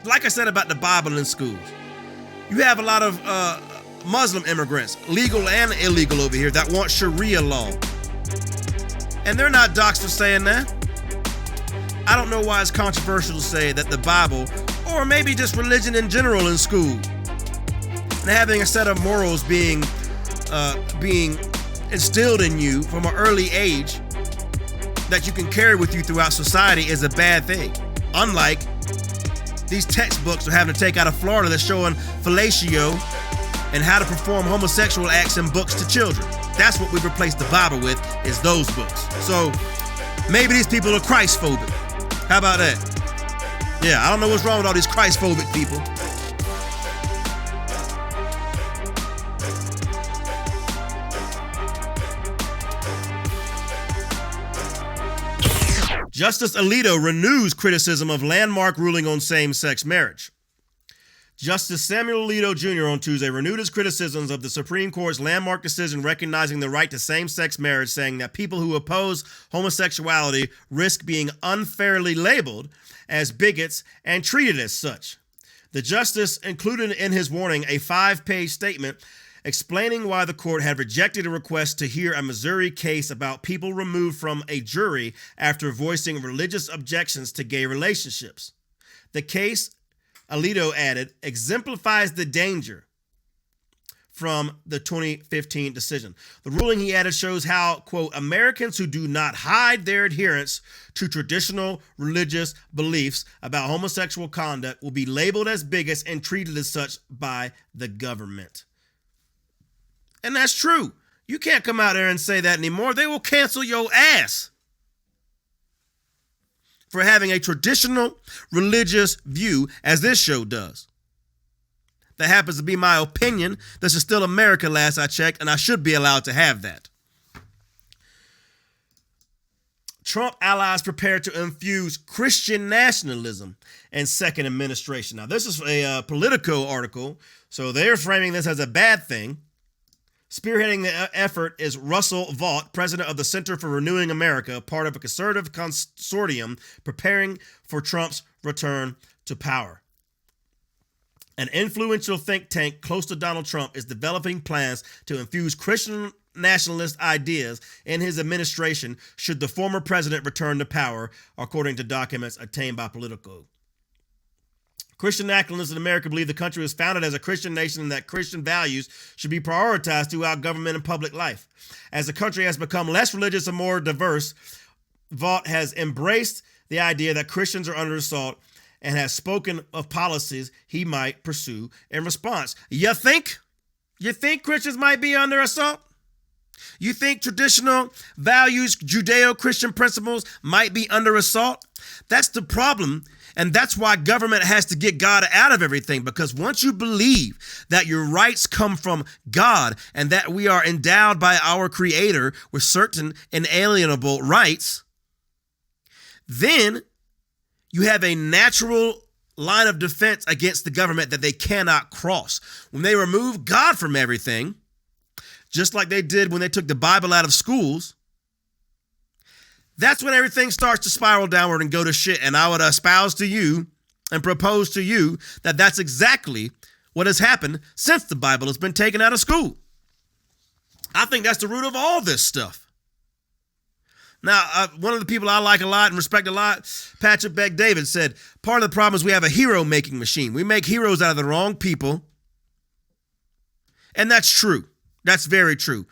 like I said about the Bible in schools, you have a lot of Muslim immigrants, legal and illegal over here, that want Sharia law. And they're not doxxed for saying that. I don't know why it's controversial to say that the Bible, or maybe just religion in general in school, and having a set of morals being instilled in you from an early age that you can carry with you throughout society is a bad thing. Unlike these textbooks are having to take out of Florida that's showing fellatio and how to perform homosexual acts in books to children. That's what we've replaced the Bible with, is those books. So maybe these people are Christ-phobic. How about that? Yeah, I don't know what's wrong with all these Christ-phobic people. Justice Alito renews criticism of landmark ruling on same-sex marriage. Justice Samuel Alito Jr. on Tuesday renewed his criticisms of the Supreme Court's landmark decision recognizing the right to same-sex marriage, saying that people who oppose homosexuality risk being unfairly labeled as bigots and treated as such. The justice included in his warning a 5-page statement explaining why the court had rejected a request to hear a Missouri case about people removed from a jury after voicing religious objections to gay relationships. The case, Alito added, exemplifies the danger from the 2015 decision. The ruling, he added, shows how, quote, Americans who do not hide their adherence to traditional religious beliefs about homosexual conduct will be labeled as bigots and treated as such by the government. And that's true. You can't come out there and say that anymore. They will cancel your ass for having a traditional religious view, as this show does. That happens to be my opinion. This is still America, last I checked, and I should be allowed to have that. Trump allies prepare to infuse Christian nationalism in second administration. Now, this is a Politico article, so they're framing this as a bad thing. Spearheading the effort is Russell Vought, president of the Center for Renewing America, part of a conservative consortium preparing for Trump's return to power. An influential think tank close to Donald Trump is developing plans to infuse Christian nationalist ideas in his administration should the former president return to power, according to documents obtained by Politico. Christian nationalists in America believe the country was founded as a Christian nation and that Christian values should be prioritized throughout government and public life. As the country has become less religious and more diverse, Vought has embraced the idea that Christians are under assault and has spoken of policies he might pursue in response. You think Christians might be under assault? You think traditional values, Judeo-Christian principles might be under assault? That's the problem. And that's why government has to get God out of everything, because once you believe that your rights come from God and that we are endowed by our Creator with certain inalienable rights, then you have a natural line of defense against the government that they cannot cross. When they remove God from everything, just like they did when they took the Bible out of schools, that's when everything starts to spiral downward and go to shit. And I would espouse to you and propose to you that that's exactly what has happened since the Bible has been taken out of school. I think that's the root of all this stuff. Now, one of the people I like a lot and respect a lot, Patrick Beck David, said, part of the problem is we have a hero-making machine. We make heroes out of the wrong people. And that's true. That's very true.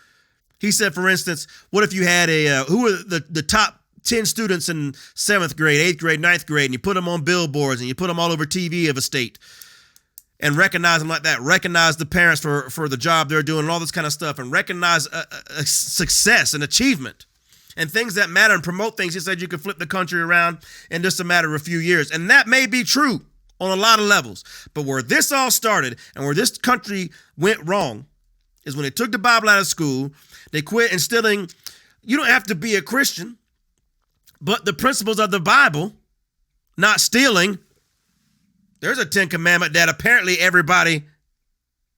He said, for instance, what if you had who are the top 10 students in 7th grade, 8th grade, 9th grade, and you put them on billboards and you put them all over TV of a state and recognize them like that, recognize the parents for the job they're doing and all this kind of stuff, and recognize a success and achievement and things that matter and promote things. He said you could flip the country around in just a matter of a few years. And that may be true on a lot of levels. But where this all started and where this country went wrong is when they took the Bible out of school. They quit instilling, you don't have to be a Christian, but the principles of the Bible, not stealing. There's a 10 commandment that apparently everybody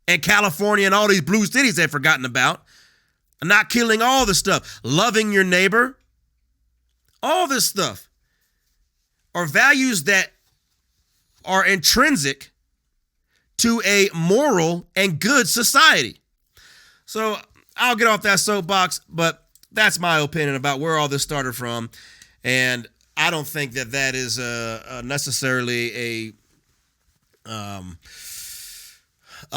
in California and all these blue cities have forgotten about. Not killing, all this stuff. Loving your neighbor. All this stuff are values that are intrinsic to a moral and good society. So I'll get off that soapbox, but that's my opinion about where all this started from. And I don't think that that is necessarily a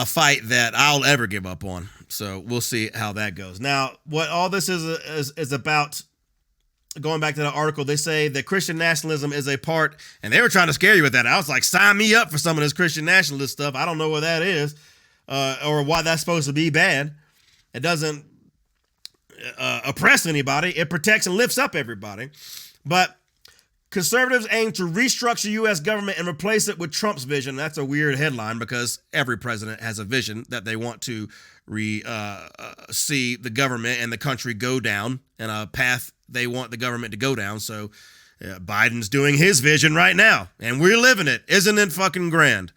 fight that I'll ever give up on. So we'll see how that goes. Now, what all this is about, going back to the article, they say that Christian nationalism is a part, and they were trying to scare you with that. I was like, sign me up for some of this Christian nationalist stuff. I don't know what that is or why that's supposed to be bad. It doesn't oppress anybody. It protects and lifts up everybody. But conservatives aim to restructure U.S. government and replace it with Trump's vision. That's a weird headline because every president has a vision that they want to see the government and the country go down and a path they want the government to go down. So Biden's doing his vision right now, and we're living it. Isn't it fucking grand?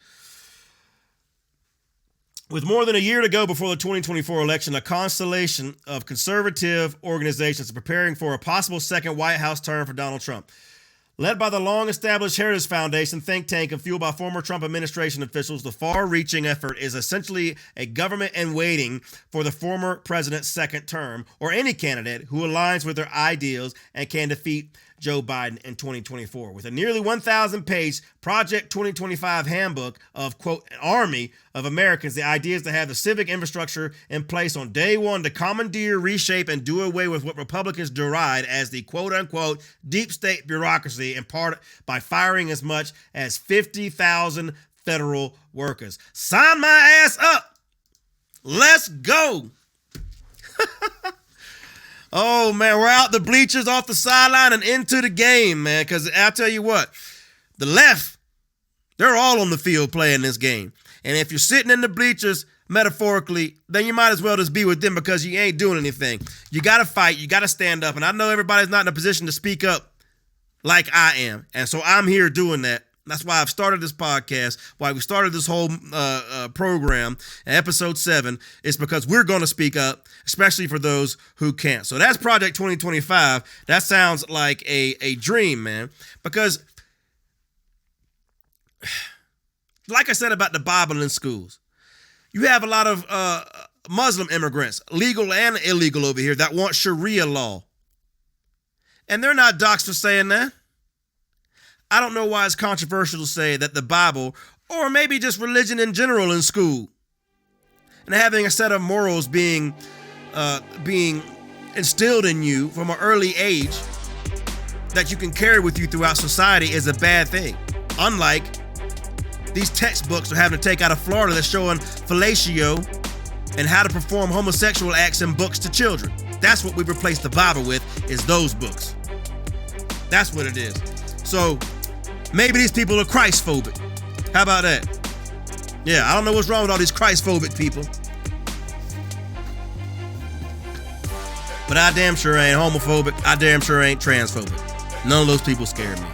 With more than a year to go before the 2024 election, a constellation of conservative organizations are preparing for a possible second White House term for Donald Trump. Led by the long-established Heritage Foundation think tank and fueled by former Trump administration officials, the far-reaching effort is essentially a government in waiting for the former president's second term or any candidate who aligns with their ideals and can defeat Joe Biden in 2024. With a nearly 1,000-page Project 2025 handbook of, quote, an army of Americans, the idea is to have the civic infrastructure in place on day one to commandeer, reshape, and do away with what Republicans deride as the, quote-unquote, deep state bureaucracy, in part by firing as much as 50,000 federal workers. Sign my ass up. Let's go. Oh, man, we're out the bleachers, off the sideline, and into the game, man, because I'll tell you what, the left, they're all on the field playing this game. And if you're sitting in the bleachers, metaphorically, then you might as well just be with them because you ain't doing anything. You got to fight. You got to stand up. And I know everybody's not in a position to speak up like I am. And so I'm here doing that. That's why I've started this podcast, why we started this whole program, episode 7, is because we're going to speak up, especially for those who can't. So that's Project 2025. That sounds like a dream, man, because like I said about the Bible in schools, you have a lot of Muslim immigrants, legal and illegal over here, that want Sharia law. And they're not doxxed for saying that. I don't know why it's controversial to say that the Bible, or maybe just religion in general in school, and having a set of morals being instilled in you from an early age that you can carry with you throughout society is a bad thing. Unlike these textbooks are having to take out of Florida that's showing fellatio and how to perform homosexual acts in books to children. That's what we've replaced the Bible with, is those books. That's what it is. So maybe these people are Christ-phobic. How about that? Yeah, I don't know what's wrong with all these Christ-phobic people. But I damn sure ain't homophobic. I damn sure ain't transphobic. None of those people scared me.